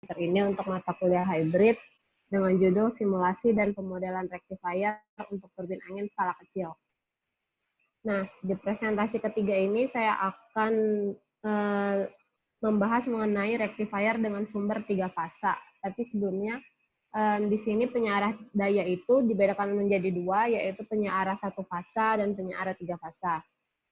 ini untuk mata kuliah hybrid dengan judul Simulasi dan Pemodelan Rectifier untuk Turbin Angin Skala Kecil. Nah, di presentasi ketiga ini saya akan membahas mengenai rectifier dengan sumber 3 fasa. Tapi sebelumnya, di sini penyearah daya itu dibedakan menjadi 2, yaitu penyearah 1 fasa dan penyearah 3 fasa.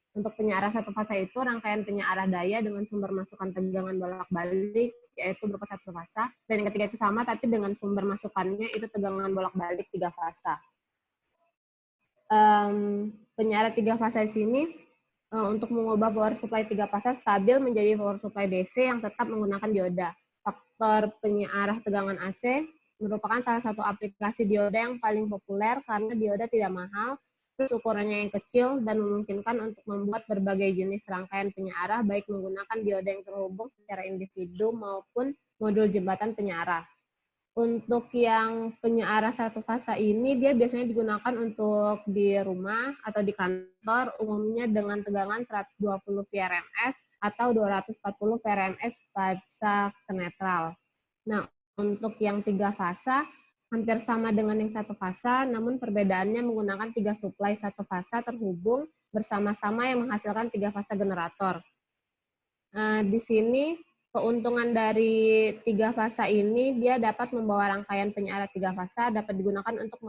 Untuk penyearah 1 fasa itu rangkaian penyearah daya dengan sumber masukan tegangan bolak-balik, yaitu berupa 1 fasa, dan yang ketiga itu sama, tapi dengan sumber masukannya itu tegangan bolak-balik 3 fasa. Penyearah 3 fasa di sini untuk mengubah power supply 3 fasa stabil menjadi power supply DC yang tetap menggunakan dioda. Faktor penyearah tegangan AC merupakan salah satu aplikasi dioda yang paling populer karena dioda tidak mahal, terus ukurannya yang kecil dan memungkinkan untuk membuat berbagai jenis rangkaian penyearah baik menggunakan dioda yang terhubung secara individu maupun modul jembatan penyearah. Untuk yang penyearah 1 fasa ini dia biasanya digunakan untuk di rumah atau di kantor umumnya dengan tegangan 120 VRMS atau 240 VRMS fasa ke netral. Nah, untuk yang 3 fasa hampir sama dengan yang 1 fasa, namun perbedaannya menggunakan 3 suplai 1 fasa terhubung bersama-sama yang menghasilkan 3 fasa generator. Di sini keuntungan dari 3 fasa ini, dia dapat membawa rangkaian penyearah 3 fasa, dapat digunakan untuk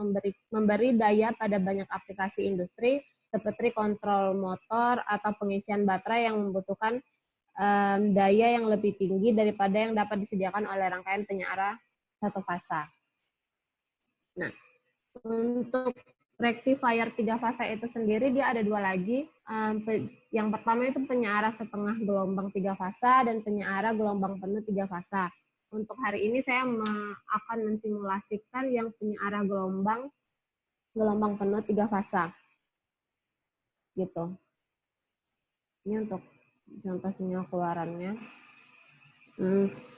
memberi daya pada banyak aplikasi industri, seperti kontrol motor atau pengisian baterai yang membutuhkan daya yang lebih tinggi daripada yang dapat disediakan oleh rangkaian penyearah 1 fasa. Nah, untuk rectifier 3 fasa itu sendiri dia ada 2 lagi. Yang pertama itu penyearah setengah gelombang 3 fasa dan penyearah gelombang penuh 3 fasa. Untuk hari ini saya akan mensimulasikan yang penyearah gelombang penuh 3 fasa. Gitu. Ini untuk contoh sinyal keluarannya.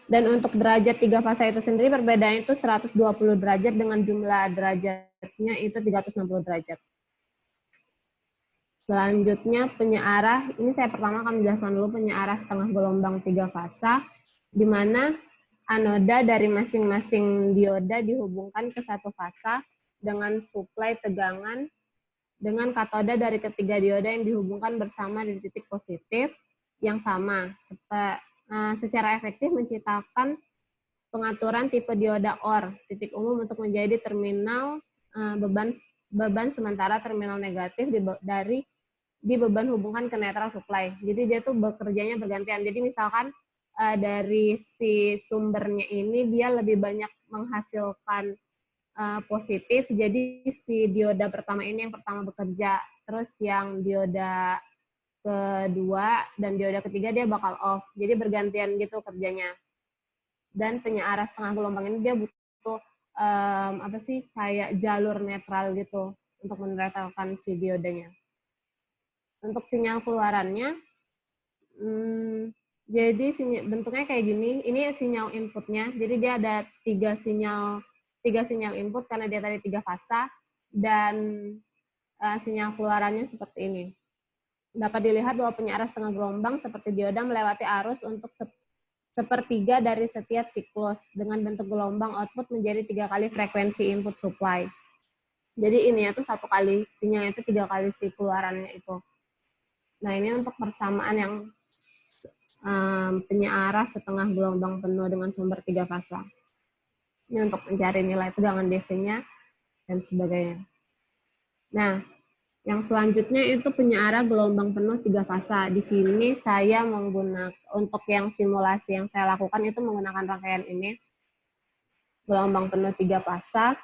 Dan untuk derajat 3 fasa itu sendiri perbedaannya itu 120 derajat dengan jumlah derajatnya itu 360 derajat. Selanjutnya penyearah, ini saya pertama akan menjelaskan dulu penyearah setengah gelombang 3 fasa, di mana anoda dari masing-masing dioda dihubungkan ke 1 fasa dengan suplai tegangan dengan katoda dari ketiga dioda yang dihubungkan bersama di titik positif yang sama. Secara efektif menciptakan pengaturan tipe dioda OR, titik umum untuk menjadi terminal beban sementara terminal negatif di beban hubungan ke netral supply. Jadi dia tuh bekerjanya bergantian. Jadi misalkan dari si sumbernya ini dia lebih banyak menghasilkan positif, jadi si dioda pertama ini yang pertama bekerja, terus yang dioda kedua dan dioda ketiga dia bakal off. Jadi bergantian gitu kerjanya. Dan penyearah setengah gelombang ini dia butuh kayak jalur netral gitu untuk menetralkan si diodanya. Untuk sinyal keluarannya, jadi bentuknya kayak gini. Ini sinyal inputnya. Jadi dia ada 3 sinyal input karena dia tadi 3 fasa dan sinyal keluarannya seperti ini. Dapat dilihat bahwa penyearah setengah gelombang seperti dioda melewati arus untuk sepertiga dari setiap siklus dengan bentuk gelombang output menjadi 3 kali frekuensi input supply. Jadi ini itu 1 kali sinyalnya itu 3 kali si keluarannya itu. Nah ini untuk persamaan yang penyearah setengah gelombang penuh dengan sumber 3 fasa. Ini untuk mencari nilai tegangan DC-nya dan sebagainya. Nah, yang selanjutnya itu penyearah gelombang penuh 3 fasa. Di sini saya menggunakan, untuk yang simulasi yang saya lakukan itu menggunakan rangkaian ini. Gelombang penuh 3 fasa.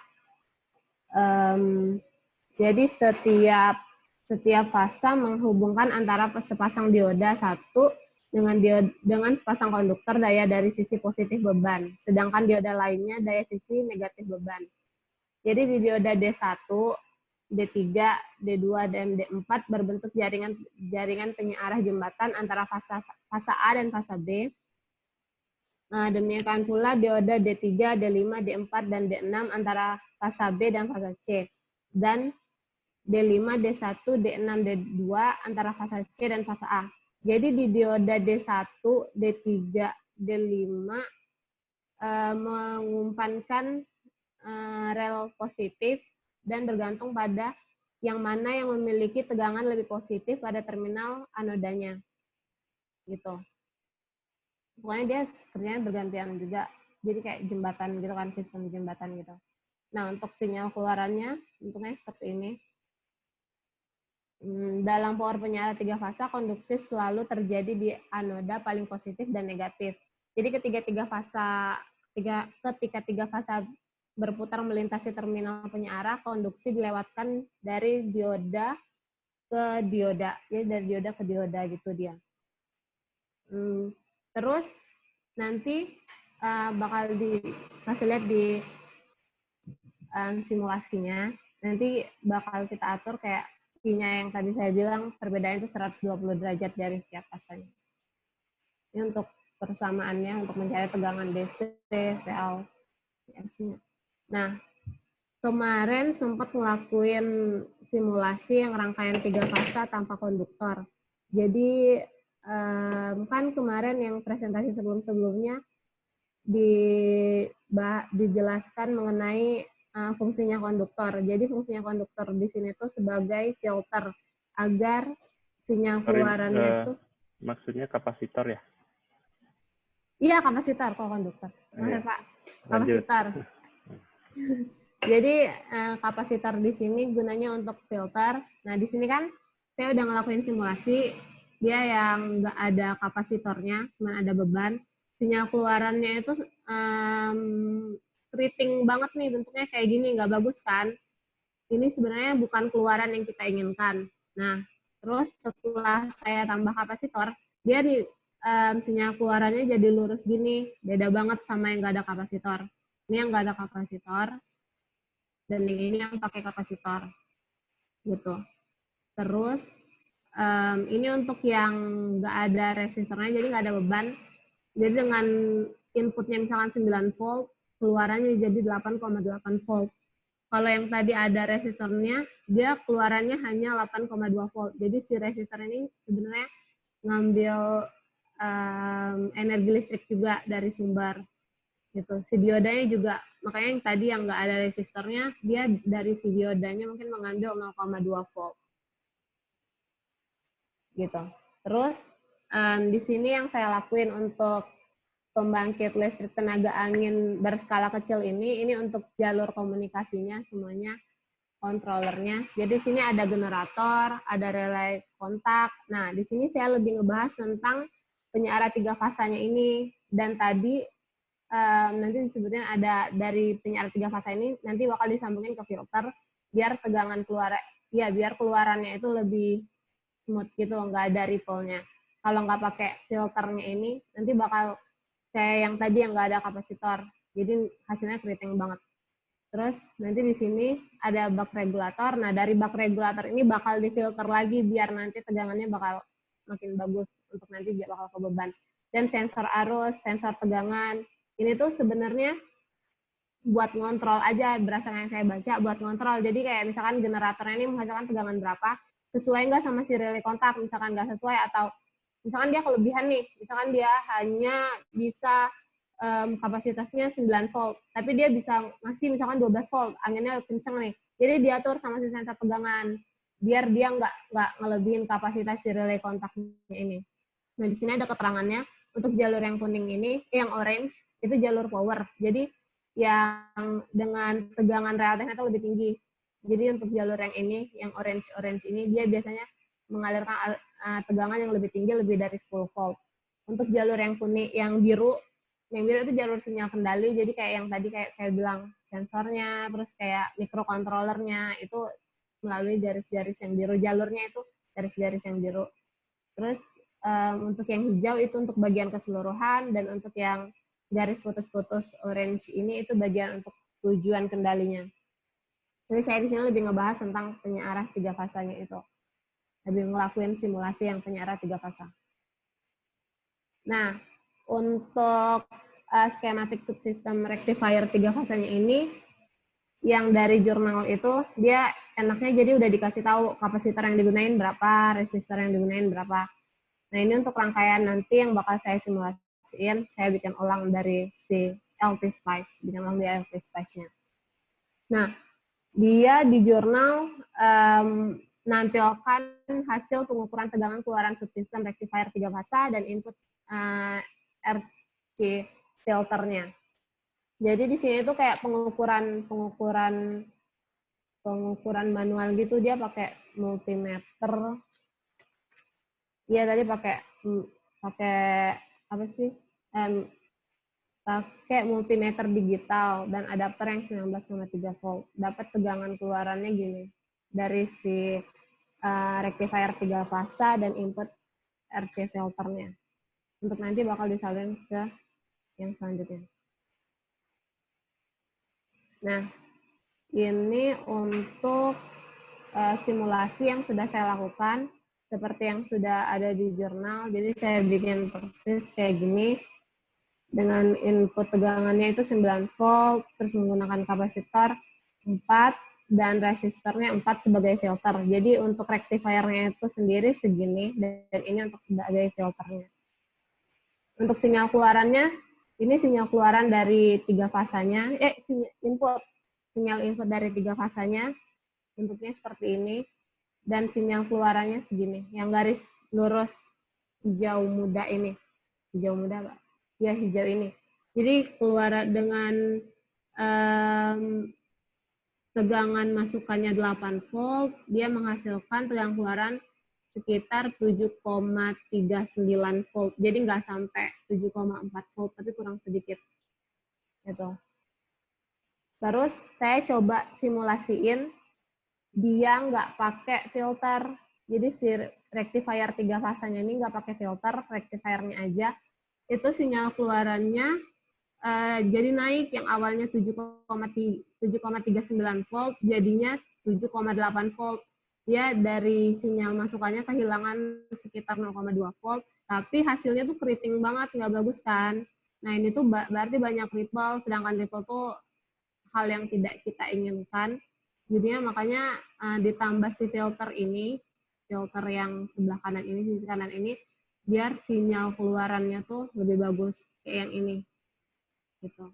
Jadi setiap fasa menghubungkan antara sepasang dioda satu dengan sepasang konduktor daya dari sisi positif beban. Sedangkan dioda lainnya daya sisi negatif beban. Jadi di dioda D1, D3, D2, dan D4 berbentuk jaringan penyearah jembatan antara fasa A dan fasa B. Demikian pula dioda D3, D5, D4, dan D6 antara fasa B dan fasa C. Dan D5, D1, D6, D2 antara fasa C dan fasa A. Jadi di dioda D1, D3, D5 mengumpankan rel positif dan bergantung pada yang mana yang memiliki tegangan lebih positif pada terminal anodanya. Gitu. Pokoknya dia kerjanya bergantian juga. Jadi kayak jembatan gitu kan, sistem jembatan gitu. Nah, untuk sinyal keluarannya bentuknya seperti ini. Dalam power penyala 3 fasa, konduksi selalu terjadi di anoda paling positif dan negatif. Jadi ketika tiga fasa berputar melintasi terminal penyiarah, konduksi dilewatkan dari dioda ke dioda. Jadi dari dioda ke dioda gitu dia. Terus nanti bakal dikasih lihat di simulasinya. Nanti bakal kita atur kayak Q-nya yang tadi saya bilang, perbedaan itu 120 derajat dari setiap fasanya. Ini untuk persamaannya, untuk mencari tegangan DC, VL, PS-nya. Nah, kemarin sempat ngelakuin simulasi yang rangkaian 3 fasa tanpa konduktor. Jadi, kan kemarin yang presentasi sebelum-sebelumnya dijelaskan mengenai fungsinya konduktor. Jadi fungsinya konduktor di sini tuh sebagai filter agar sinyal keluarannya itu. Maksudnya kapasitor ya? Iya, kapasitor kok konduktor. Maaf Pak, kapasitor. Jadi kapasitor di sini gunanya untuk filter. Nah di sini kan saya udah ngelakuin simulasi, dia yang nggak ada kapasitornya, cuma ada beban. Sinyal keluarannya itu keriting banget nih, bentuknya kayak gini, nggak bagus kan? Ini sebenarnya bukan keluaran yang kita inginkan. Nah, terus setelah saya tambah kapasitor, dia di sinyal keluarannya jadi lurus gini, beda banget sama yang nggak ada kapasitor. Ini yang nggak ada kapasitor, dan yang ini yang pakai kapasitor, gitu. Terus ini untuk yang nggak ada resistornya, jadi nggak ada beban. Jadi dengan inputnya misalkan 9 volt, keluarannya jadi 8,8 volt. Kalau yang tadi ada resistornya, dia keluarannya hanya 8,2 volt. Jadi si resistor ini sebenarnya ngambil energi listrik juga dari sumber. Gitu. Si diodanya juga, makanya yang tadi yang nggak ada resistornya, dia dari si diodanya mungkin mengambil 0,2 volt. Gitu. Terus di sini yang saya lakuin untuk pembangkit listrik tenaga angin berskala kecil ini untuk jalur komunikasinya semuanya, kontrolernya. Jadi sini ada generator, ada relay kontak. Nah, di sini saya lebih ngebahas tentang penyiaran 3 fasanya ini. Dan tadi nanti disebutnya ada dari penyiaran 3 fasa ini nanti bakal disambungin ke filter biar tegangan biar keluarannya itu lebih smooth gitu, nggak ada ripple-nya. Kalau nggak pakai filternya ini, nanti bakal kayak yang tadi yang nggak ada kapasitor. Jadi hasilnya keriting banget. Terus nanti di sini ada bak regulator. Nah, dari bak regulator ini bakal difilter lagi biar nanti tegangannya bakal makin bagus untuk nanti bakal ke beban. Dan sensor arus, sensor tegangan. Ini tuh sebenarnya buat ngontrol aja, berdasarkan yang saya baca, buat ngontrol. Jadi kayak misalkan generatornya ini menghasilkan tegangan berapa, sesuai nggak sama si relay kontak, misalkan nggak sesuai, atau misalkan dia kelebihan nih, misalkan dia hanya bisa kapasitasnya 9 volt, tapi dia bisa ngasih misalkan 12 volt, anginnya kenceng nih. Jadi diatur sama si sensor tegangan, biar dia nggak ngelebihin kapasitas si relay kontaknya ini. Nah, di sini ada keterangannya, untuk jalur yang kuning ini, yang orange, itu jalur power. Jadi yang dengan tegangan relatifnya itu lebih tinggi. Jadi untuk jalur yang ini, yang orange ini, dia biasanya mengalirkan tegangan yang lebih tinggi, lebih dari 10 volt. Untuk jalur yang kuning, yang biru itu jalur sinyal kendali. Jadi kayak yang tadi kayak saya bilang, sensornya, terus kayak mikrokontrolernya itu melalui garis-garis yang biru. Jalurnya itu garis-garis yang biru. Terus untuk yang hijau itu untuk bagian keseluruhan, dan untuk yang garis putus-putus orange ini itu bagian untuk tujuan kendalinya. Jadi saya di sini lebih ngebahas tentang penyiarah 3 fasanya itu. Lebih ngelakuin simulasi yang penyiarah 3 fasa. Nah, untuk skematik subsistem rectifier 3 fasanya ini, yang dari jurnal itu, dia enaknya jadi udah dikasih tahu kapasitor yang digunain berapa, resistor yang digunain berapa. Nah, ini untuk rangkaian nanti yang bakal saya simulasiin, saya bikin ulang dari si LT-Spice, bintang di LT-Spice-nya. Nah, dia di jurnal menampilkan hasil pengukuran tegangan keluaran subsistem rectifier 3 fasa dan input RC filternya. Jadi di sini tuh kayak pengukuran manual gitu, dia pakai multimeter. Iya tadi pakai apa sih? Pakai multimeter digital dan adapter yang 19,3 volt. Dapat tegangan keluarannya gini dari si rectifier 3 fasa dan input RC filternya. Untuk nanti bakal disalurin ke yang selanjutnya. Nah, ini untuk simulasi yang sudah saya lakukan seperti yang sudah ada di jurnal. Jadi saya bikin persis kayak gini. Dengan input tegangannya itu 9 volt, terus menggunakan kapasitor 4, dan resistornya 4 sebagai filter. Jadi untuk rectifiernya itu sendiri segini, dan ini untuk sebagai filternya. Untuk sinyal keluarannya, ini sinyal keluaran dari 3 fasanya, sinyal input dari 3 fasanya, bentuknya seperti ini, dan sinyal keluarannya segini, yang garis lurus hijau muda ini. Hijau muda, Pak. Ya, hijau ini. Jadi keluar dengan tegangan masukannya 8 volt, dia menghasilkan tegangan keluaran sekitar 7,39 volt. Jadi nggak sampai 7,4 volt, tapi kurang sedikit. Gitu. Terus saya coba simulasiin, dia nggak pakai filter. Jadi si rectifier 3 fasanya ini nggak pakai filter, rectifiernya aja. Itu sinyal keluarannya jadi naik, yang awalnya 7,39 volt jadinya 7,8 volt. Ya, dari sinyal masukannya kehilangan sekitar 0,2 volt, tapi hasilnya tuh keriting banget, nggak bagus kan. Nah, ini tuh berarti banyak ripple, sedangkan ripple tuh hal yang tidak kita inginkan. Jadinya makanya ditambah si filter ini, filter yang sebelah kanan ini, sisi kanan ini, biar sinyal keluarannya tuh lebih bagus kayak yang ini. Gitu.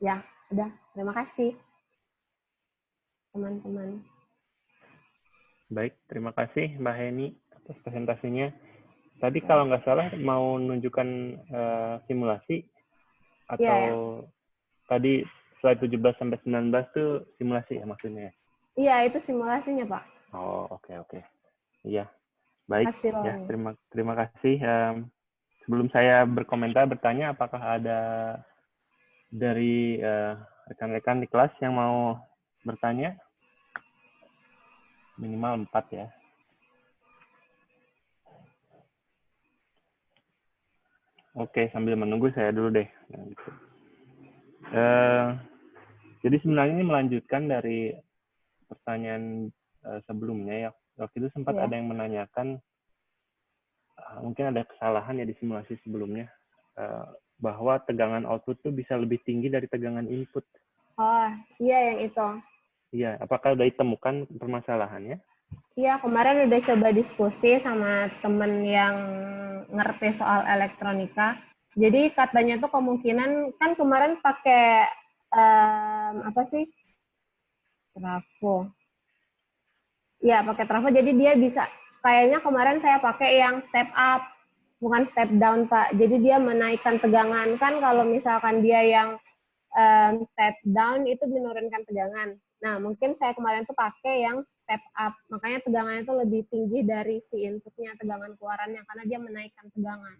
Ya, udah. Terima kasih, teman-teman. Baik, terima kasih Mbak Heni atas presentasinya. Tadi kalau nggak salah mau menunjukkan simulasi atau tadi slide 17 sampai 19 tuh simulasi ya maksudnya? Iya, itu simulasinya, Pak. Oh, oke. Iya, baik. Hasilnya. Ya, terima kasih. Sebelum saya berkomentar, bertanya, apakah ada dari rekan-rekan di kelas yang mau bertanya? Minimal 4 ya. Oke, sambil menunggu saya dulu deh. Jadi sebenarnya ini melanjutkan dari pertanyaan sebelumnya ya. Waktu itu sempat ada yang menanyakan, mungkin ada kesalahan ya di simulasi sebelumnya, bahwa tegangan output tuh bisa lebih tinggi dari tegangan input. Oh, iya yang itu. Iya, apakah udah ditemukan permasalahannya? Iya, kemarin udah coba diskusi sama temen yang ngerti soal elektronika. Jadi katanya tuh kemungkinan, kan kemarin pakai apa sih? Trafo. Iya, pakai trafo. Jadi dia bisa, kayaknya kemarin saya pakai yang step up, bukan step down, Pak. Jadi dia menaikkan tegangan. Kan kalau misalkan dia yang step down itu menurunkan tegangan. Nah, mungkin saya kemarin tuh pakai yang step up. Makanya tegangannya itu lebih tinggi dari si inputnya, tegangan keluarannya, karena dia menaikkan tegangan.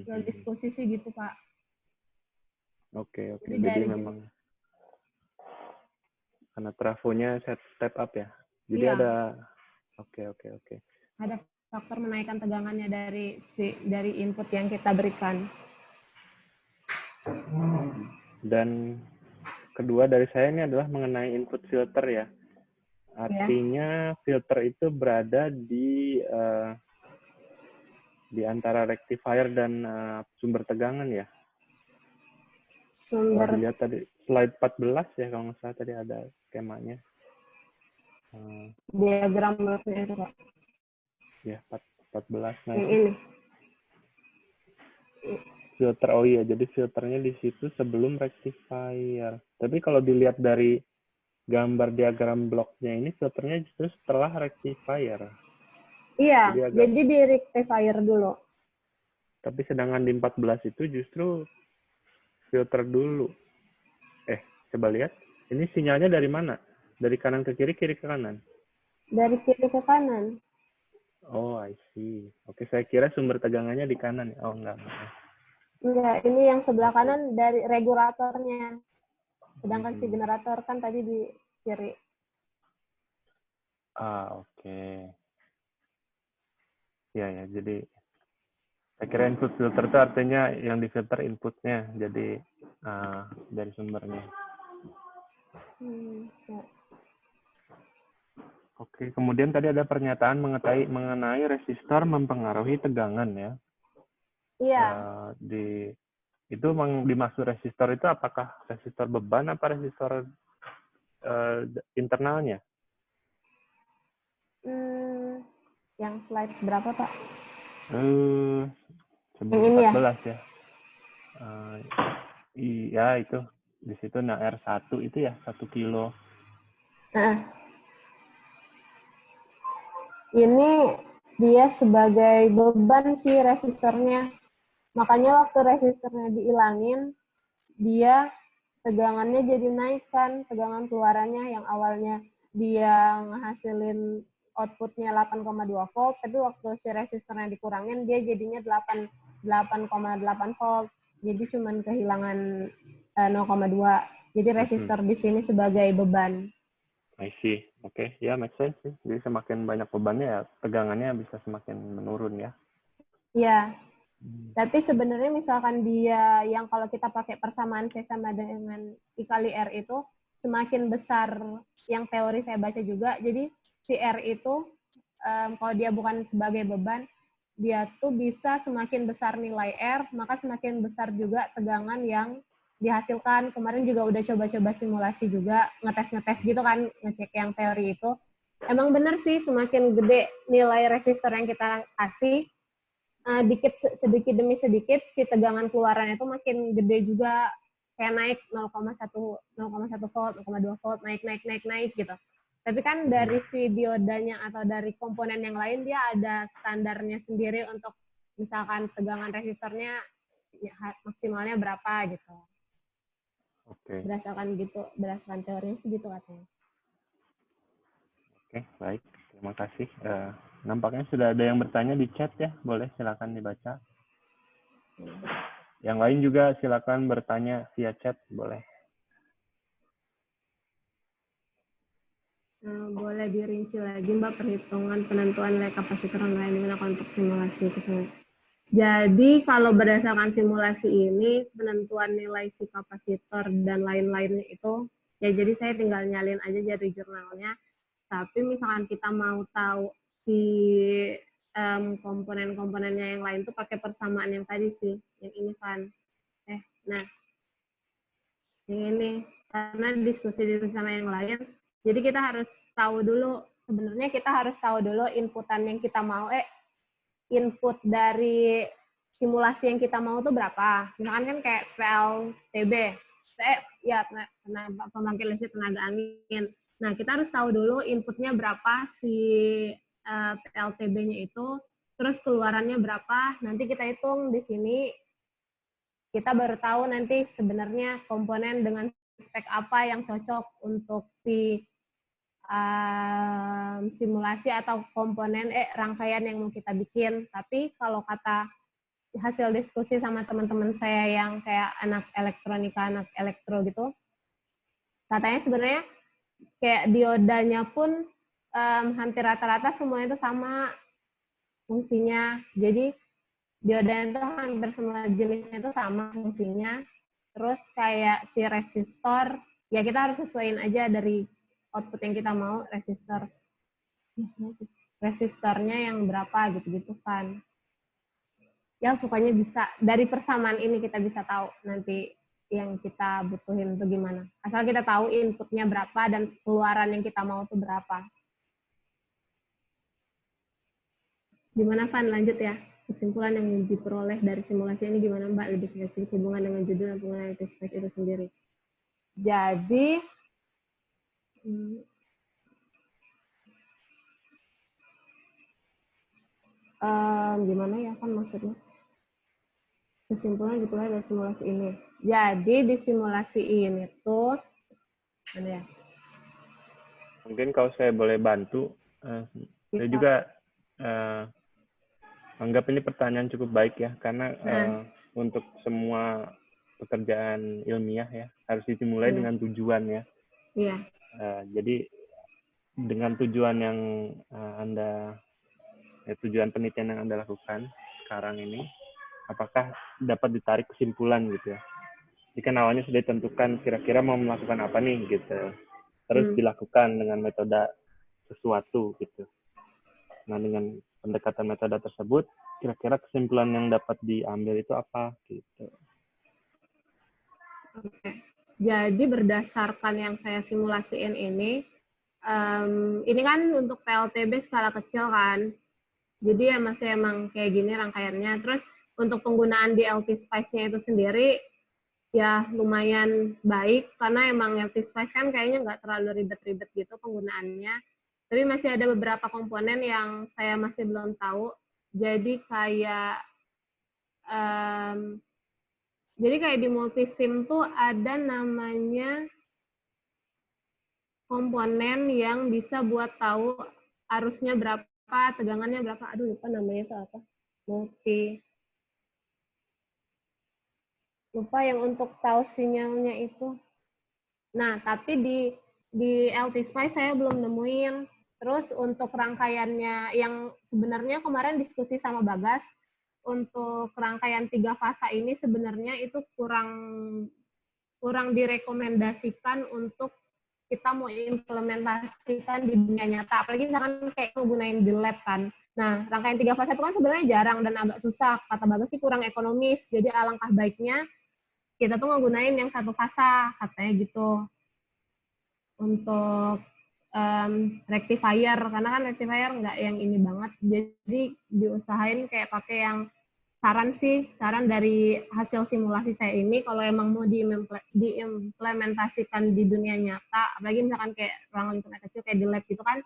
So, diskusi sih gitu, Pak. Oke. Jadi memang karena trafonya step up ya. Jadi iya. ada Oke. Ada faktor menaikkan tegangannya dari input yang kita berikan. Dan kedua dari saya ini adalah mengenai input filter ya. Artinya filter itu berada di antara rectifier dan sumber tegangan ya. Kalau dilihat tadi slide 14 ya kalau nggak salah tadi ada skemanya. Diagram lotnya itu, Pak. Ya, 14. Nah, yang ini. filter. Oh iya, jadi filternya di situ sebelum rectifier. Tapi kalau dilihat dari gambar diagram bloknya ini, filternya justru setelah rectifier. Iya, Jadi agak, jadi di rectifier dulu. tapi sedangkan di 14 itu justru filter dulu. Coba lihat. Ini sinyalnya dari mana? Dari kanan ke kiri, kiri ke kanan? Dari kiri ke kanan. Oh, I see. Oke, saya kira sumber tegangannya di kanan. Oh, enggak. Enggak, ini yang sebelah Oke. kanan dari regulatornya. Sedangkan si Mhm. generator kan tadi di kiri. Oke. Ya, jadi saya kira input filter itu artinya yang difilter inputnya, jadi dari sumbernya. Ya. Oke, kemudian tadi ada pernyataan mengenai resistor mempengaruhi tegangan ya. Iya. Itu dimaksud resistor itu apakah resistor beban apa resistor internalnya? Yang slide berapa, Pak? Coba Yang ini ya? 14 ya. Iya itu di situ R1 itu ya 1 kilo. Ini dia sebagai beban si resistornya. Makanya waktu resistornya diilangin, dia tegangannya jadi naik kan, tegangan keluarannya yang awalnya dia ngehasilin outputnya 8,2 volt, tapi waktu si resistornya dikurangin, dia jadinya 8,8 volt. Jadi cuman kehilangan 0,2. Jadi resistor di sini sebagai beban. I see. Oke, ya make sense sih. Jadi semakin banyak bebannya ya tegangannya bisa semakin menurun ya. Iya. Tapi sebenarnya misalkan dia yang kalau kita pakai persamaan V sama dengan I kali R itu semakin besar yang teori saya baca juga. Jadi si R itu kalau dia bukan sebagai beban, dia tuh bisa semakin besar nilai R, maka semakin besar juga tegangan yang dihasilkan. Kemarin juga udah coba-coba simulasi juga, ngetes-ngetes gitu kan, ngecek yang teori itu. Emang bener sih semakin gede nilai resistor yang kita kasih, sedikit demi sedikit si tegangan keluaran itu makin gede juga, kayak naik 0,1 volt, 0,2 volt, naik gitu. Tapi kan dari si diodanya atau dari komponen yang lain dia ada standarnya sendiri untuk misalkan tegangan resistornya maksimalnya berapa gitu. Oke. Berdasarkan teorinya sih gitu katanya. Oke, baik. Terima kasih. Nampaknya sudah ada yang bertanya di chat ya. Boleh silakan dibaca. Yang lain juga silakan bertanya via chat. Boleh. Boleh dirinci lagi Mbak perhitungan penentuan nilai kapasitor online digunakan untuk simulasi keseluruhan. Jadi kalau berdasarkan simulasi ini penentuan nilai si kapasitor dan lain-lainnya itu ya jadi saya tinggal nyalin aja dari jurnalnya. Tapi misalkan kita mau tahu si komponen-komponennya yang lain tuh pakai persamaan yang tadi sih, yang ini kan. Nah, yang ini karena diskusi sama yang lain. Jadi kita harus tahu dulu, sebenarnya kita harus tahu dulu inputan yang kita mau, input dari simulasi yang kita mau tuh berapa. Misalkan kan kayak PLTB, ya pembangkit listrik tenaga angin. Nah, kita harus tahu dulu inputnya berapa si PLTB-nya itu, terus keluarannya berapa, nanti kita hitung di sini, kita baru tahu nanti sebenarnya komponen dengan spek apa yang cocok untuk si simulasi atau komponen rangkaian yang mau kita bikin. Tapi kalau kata hasil diskusi sama teman-teman saya yang kayak anak elektronika, anak elektro gitu, katanya sebenarnya kayak diodanya pun hampir rata-rata semuanya itu sama fungsinya. Jadi diodanya itu hampir semua jenisnya itu sama fungsinya. Terus kayak si resistor, ya kita harus sesuaiin aja dari output yang kita mau, resistornya yang berapa gitu-gitu kan. Ya pokoknya bisa, dari persamaan ini kita bisa tahu nanti yang kita butuhin itu gimana. Asal kita tahu inputnya berapa dan keluaran yang kita mau itu berapa. Gimana Van, lanjut ya? kesimpulan yang diperoleh dari simulasi ini gimana Mbak? Lebih spesifik hubungan dengan judul dan penggunaan elective space itu sendiri. Jadi, gimana ya kan maksudnya? Kesimpulan diperoleh dari simulasi ini. Jadi di simulasi ini tuh, mana ya? Mungkin kalau saya boleh bantu, saya juga anggap ini pertanyaan cukup baik ya, karena untuk semua pekerjaan ilmiah ya harus dimulai dengan tujuan ya. Iya. Jadi dengan tujuan yang tujuan penelitian yang Anda lakukan sekarang ini, apakah dapat ditarik kesimpulan gitu ya? Jadi kan awalnya sudah ditentukan kira-kira mau melakukan apa nih gitu, terus dilakukan dengan metode sesuatu gitu. Nah dengan pendekatan metode tersebut, kira-kira kesimpulan yang dapat diambil itu apa gitu? Oke. Jadi berdasarkan yang saya simulasiin ini kan untuk PLTB skala kecil kan. Jadi ya masih emang kayak gini rangkaiannya. Terus untuk penggunaan di LT Spice-nya itu sendiri ya lumayan baik karena emang LT Spice kan kayaknya nggak terlalu ribet-ribet gitu penggunaannya. Tapi masih ada beberapa komponen yang saya masih belum tahu. Jadi kayak di multisim tuh ada namanya komponen yang bisa buat tahu arusnya berapa, tegangannya berapa. Aduh lupa namanya itu apa. Lupa yang untuk tahu sinyalnya itu. Nah, tapi di LT Spice saya belum nemuin. Terus untuk rangkaiannya yang sebenarnya kemarin diskusi sama Bagas, untuk rangkaian 3 fasa ini sebenarnya itu kurang direkomendasikan untuk kita mau implementasikan di dunia nyata. Apalagi misalkan kayak menggunakan di lab kan. Nah, rangkaian 3 fasa itu kan sebenarnya jarang dan agak susah. Kata Bagas sih kurang ekonomis. Jadi alangkah baiknya kita tuh menggunakan yang 1 fasa, katanya gitu. Untuk rectifier, karena kan rectifier nggak yang ini banget. Jadi diusahain kayak pakai yang saran dari hasil simulasi saya ini, kalau emang mau diimplementasikan di dunia nyata, apalagi misalkan kayak ruang lingkup kecil kayak di lab gitu kan,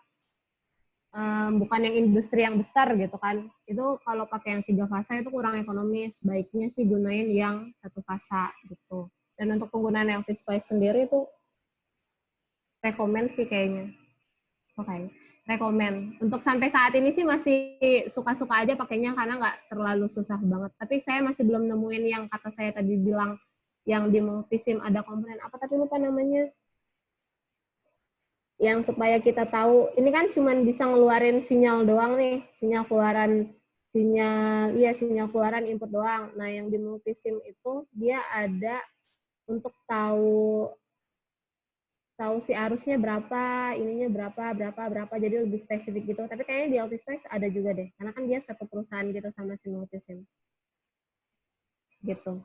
bukan yang industri yang besar gitu kan, itu kalau pakai yang 3 fasa itu kurang ekonomis, baiknya sih gunain yang 1 fasa gitu. Dan untuk penggunaan LT Spice sendiri itu rekomen sih kayaknya. Oke. Rekomen. Untuk sampai saat ini sih masih suka-suka aja pakainya karena nggak terlalu susah banget. Tapi saya masih belum nemuin yang kata saya tadi bilang yang di multisim ada komponen apa tapi lupa namanya. Yang supaya kita tahu, ini kan cuma bisa ngeluarin sinyal doang nih, sinyal keluaran input doang. Nah, yang di multisim itu dia ada untuk tahu si arusnya berapa, ininya berapa, jadi lebih spesifik gitu. Tapi kayaknya di Altispice ada juga deh, karena kan dia satu perusahaan gitu sama si Multisim. Gitu.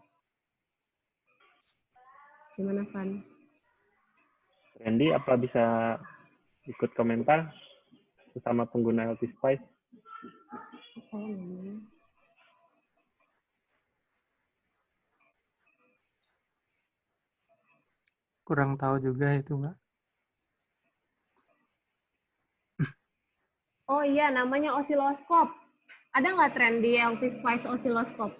Gimana, Van? Randy, apa bisa ikut komentar sesama pengguna Altispice? Kurang tahu juga itu, Mbak. Oh iya, namanya osiloskop. Ada nggak tren di Altispice osiloskop?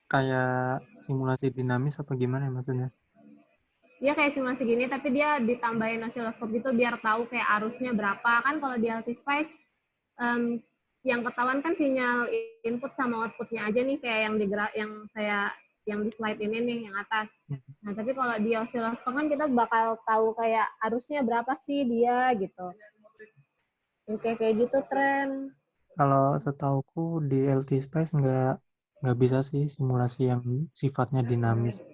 Kayak simulasi dinamis apa gimana maksudnya? Dia kayak simulasi gini, tapi dia ditambahin osiloskop gitu biar tahu kayak arusnya berapa. Kan kalau di Altispice, yang ketahuan kan sinyal input sama outputnya aja nih, kayak yang di slide ini nih, yang atas. Nah, tapi kalau di osiloskop kan kita bakal tahu kayak arusnya berapa sih dia gitu. Kayak gitu tren. Kalau setauku di LT Spice nggak bisa sih simulasi yang sifatnya dinamis.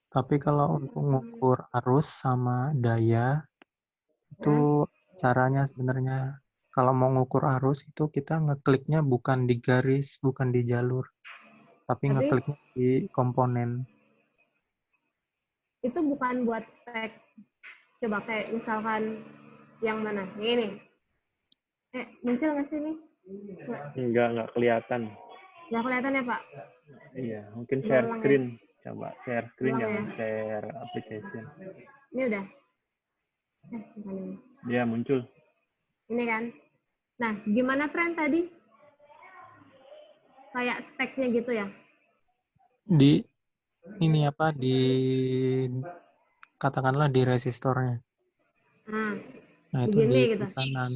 Tapi kalau untuk mengukur arus sama daya, itu caranya sebenarnya kalau mau mengukur arus itu kita ngekliknya bukan di garis, bukan di jalur, tapi ngekliknya di komponen. Itu bukan buat spek. Coba kayak misalkan Yang mana? Yang ini. Muncul nggak sih nih? Nggak kelihatan. Nggak kelihatan ya, Pak? Iya, mungkin share Ulang ya? screen. Coba share screen, Ulang jangan ya? share application. Ini udah? Bukan ini. Dia muncul. Ini kan? Nah, gimana tren tadi? Kayak speknya gitu ya? Di ini apa, di katakanlah di resistornya. Nah, Nah, itu di begini gitu. klik kanan.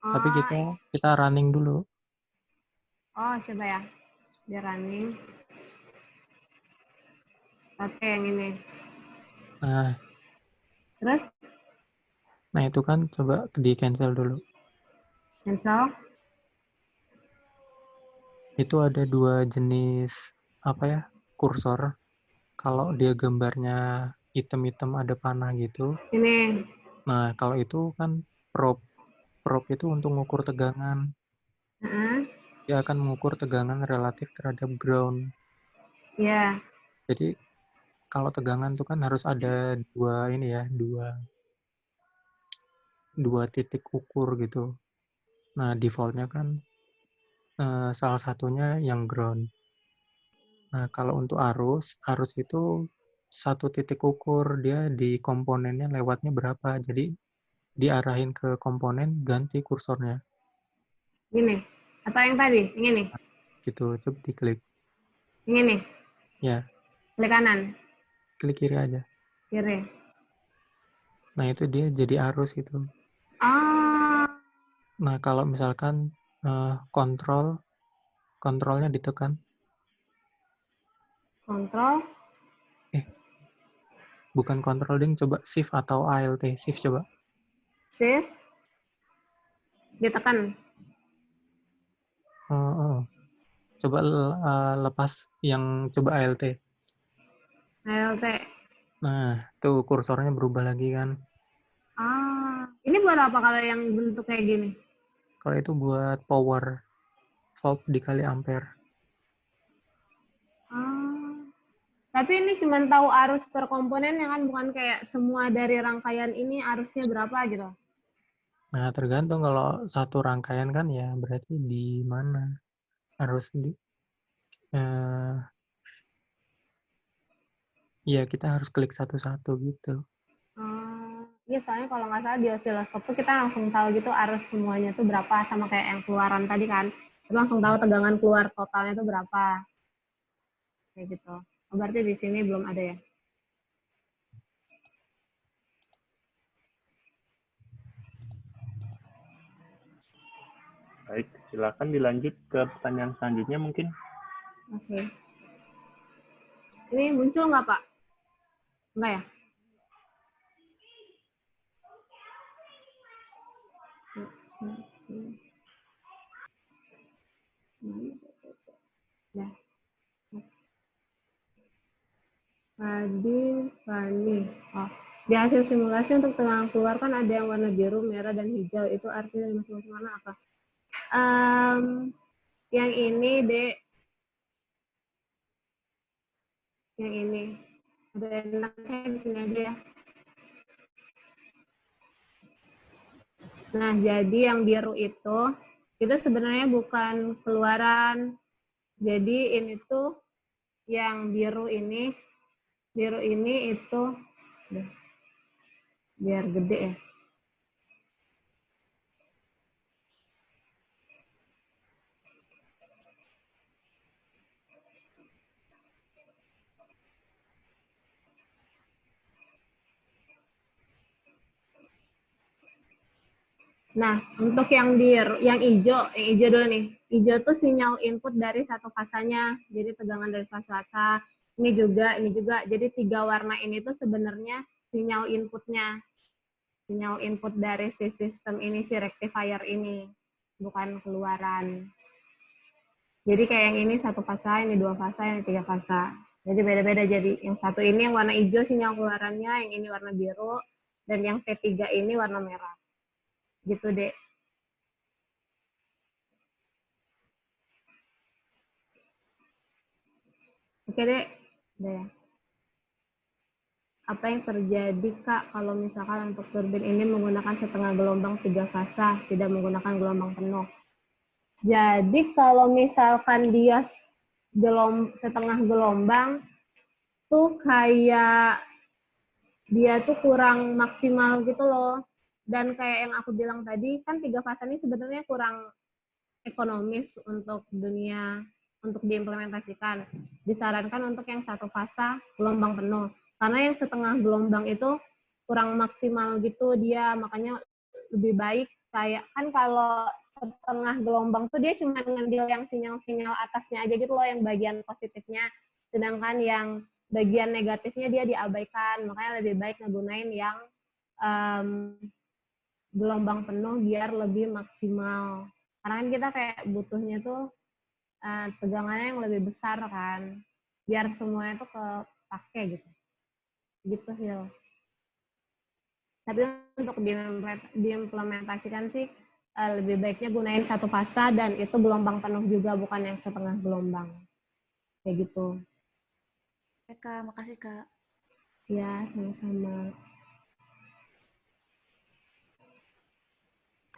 Tapi Oh, kita running dulu. coba ya. Dia running. Oke, yang ini. Nah, Terus, itu kan coba di cancel dulu. cancel. Itu ada dua jenis apa ya, kursor. Kalau dia gambarnya hitam-hitam ada panah gitu. Ini. Nah, kalau itu kan probe. Probe itu untuk mengukur tegangan. Heeh. Dia akan mengukur tegangan relatif terhadap ground. Ya. Jadi kalau tegangan itu kan harus ada dua titik ukur gitu. Nah, defaultnya kan salah satunya yang ground. Nah, kalau untuk arus itu satu titik ukur, dia di komponennya lewatnya berapa. Jadi diarahin ke komponen, ganti kursornya. Gini. Atau yang tadi? Yang ini. Gitu, coba diklik. Yang ini. Ya, Klik kanan. klik kiri aja. Kiri. Nah, itu dia jadi arus itu. Oh, Nah, kalau misalkan kontrolnya ditekan. kontrol. Eh, bukan kontrol ding, coba shift atau alt. Shift coba. Shift. Ditekan. Coba lepas yang coba alt. ALT. Nah, tuh kursornya berubah lagi kan. Ini buat apa kalau yang bentuk kayak gini? Kalau itu buat power, volt dikali ampere. Tapi ini cuma tahu arus per komponen ya kan, bukan kayak semua dari rangkaian ini arusnya berapa gitu. Nah, tergantung kalau satu rangkaian kan ya berarti di mana harus eh, ya kita harus klik satu-satu gitu. Iya, soalnya kalau nggak salah di osiloskop tuh kita langsung tahu gitu arus semuanya tuh berapa, sama kayak yang keluaran tadi kan. Kita langsung tahu tegangan keluar totalnya tuh berapa. Kayak gitu. Berarti di sini belum ada ya? Baik, silakan dilanjut ke pertanyaan selanjutnya mungkin. Oke. Ini muncul nggak, Pak? Enggak ya? Ya. Fani. Di hasil simulasi untuk tegangan keluar kan ada yang warna biru, merah, dan hijau. Itu artinya masing-masing warna apa? Yang ini, Dek. Yang ini. Ada enaknya di sini aja ya. Nah, jadi yang biru itu sebenarnya bukan keluaran. Jadi ini tuh yang biru ini itu biar gede ya. Nah, untuk yang biru, yang hijau dulu nih. Hijau tuh sinyal input dari satu fasanya. Jadi tegangan dari fasa. Ini juga. Jadi 3 warna ini tuh sebenarnya sinyal inputnya. Sinyal input dari si sistem ini, si rectifier ini. Bukan keluaran. Jadi kayak yang ini 1 fasa, ini 2 fasa, ini 3 fasa. Jadi beda-beda. Jadi yang satu ini yang warna hijau sinyal keluarannya, yang ini warna biru, dan yang V3 ini warna merah. Gitu, Dek. Oke, Dek. Udah ya. Apa yang terjadi, Kak, kalau misalkan untuk turbin ini menggunakan setengah gelombang 3 fasa, tidak menggunakan gelombang penuh? Jadi kalau misalkan dia setengah gelombang, tuh kayak dia tuh kurang maksimal gitu loh. Dan kayak yang aku bilang tadi, kan 3 fasa ini sebenarnya kurang ekonomis untuk dunia, untuk diimplementasikan. Disarankan untuk yang 1 fasa gelombang penuh. Karena yang setengah gelombang itu kurang maksimal gitu dia, makanya lebih baik kayak kan kalau setengah gelombang tuh dia cuma ngambil yang sinyal-sinyal atasnya aja gitu loh, yang bagian positifnya. Sedangkan yang bagian negatifnya dia diabaikan, makanya lebih baik ngegunain yang um, gelombang penuh biar lebih maksimal. Karena kan kita kayak butuhnya tuh tegangannya yang lebih besar kan, biar semuanya tuh kepake gitu. Gitu Hil. Tapi untuk diimplementasikan sih lebih baiknya gunain 1 fasa dan itu gelombang penuh juga, bukan yang setengah gelombang. Kayak gitu. Oke, Kak. Makasih, Kak. Ya, sama-sama.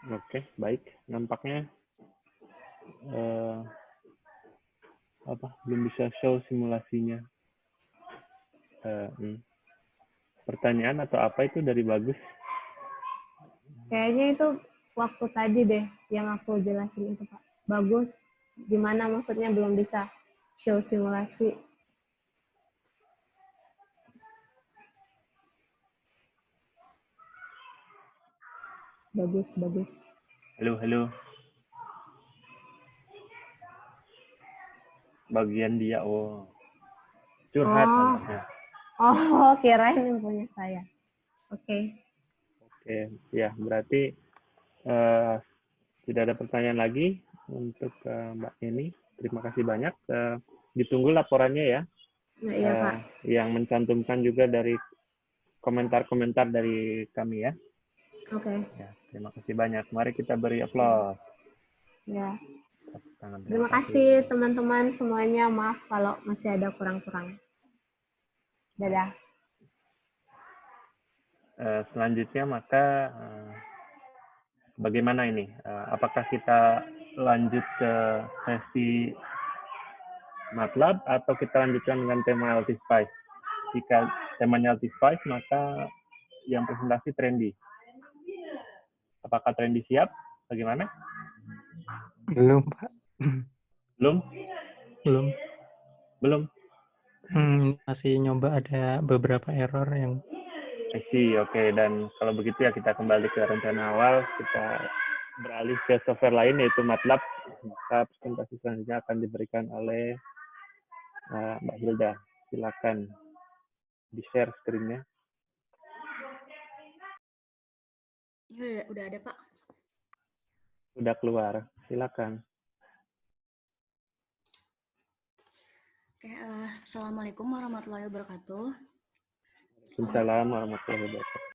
Oke, baik. Nampaknya belum bisa show simulasinya. Pertanyaan atau apa itu dari Bagus? Kayaknya itu waktu tadi deh yang aku jelasin itu, Pak. Bagus. Gimana maksudnya belum bisa show simulasi? Bagus, bagus. Halo, halo. Bagian dia, curhat nampaknya. Oh, kirain yang punya saya. Oke. Oke, ya berarti tidak ada pertanyaan lagi untuk Mbak Eni. Terima kasih banyak. Ditunggu laporannya ya. Nah, iya, Pak. Yang mencantumkan juga dari komentar-komentar dari kami ya. Oke. Ya, terima kasih banyak. Mari kita beri aplaus. Ya. Tangan, Terima kasih teman-teman semuanya. Maaf kalau masih ada kurang-kurang. Dadah. Selanjutnya maka bagaimana ini? Apakah kita lanjut ke sesi MATLAB atau kita lanjutkan dengan tema LT Spice? Jika temanya LT Spice, maka yang presentasi Trendy. Apakah Trendy siap? Bagaimana? Belum, Pak. Belum? Belum. Belum? Masih nyoba, ada beberapa error yang... I see, oke. Dan kalau begitu ya kita kembali ke rencana awal, kita beralih ke software lain yaitu MATLAB. Maka presentasi selanjutnya akan diberikan oleh Mbak Hilda. Silakan di-share screen-nya. Ini udah ada, Pak. Udah keluar, silakan. Oke, Assalamualaikum warahmatullahi wabarakatuh. Waalaikumsalam warahmatullahi wabarakatuh.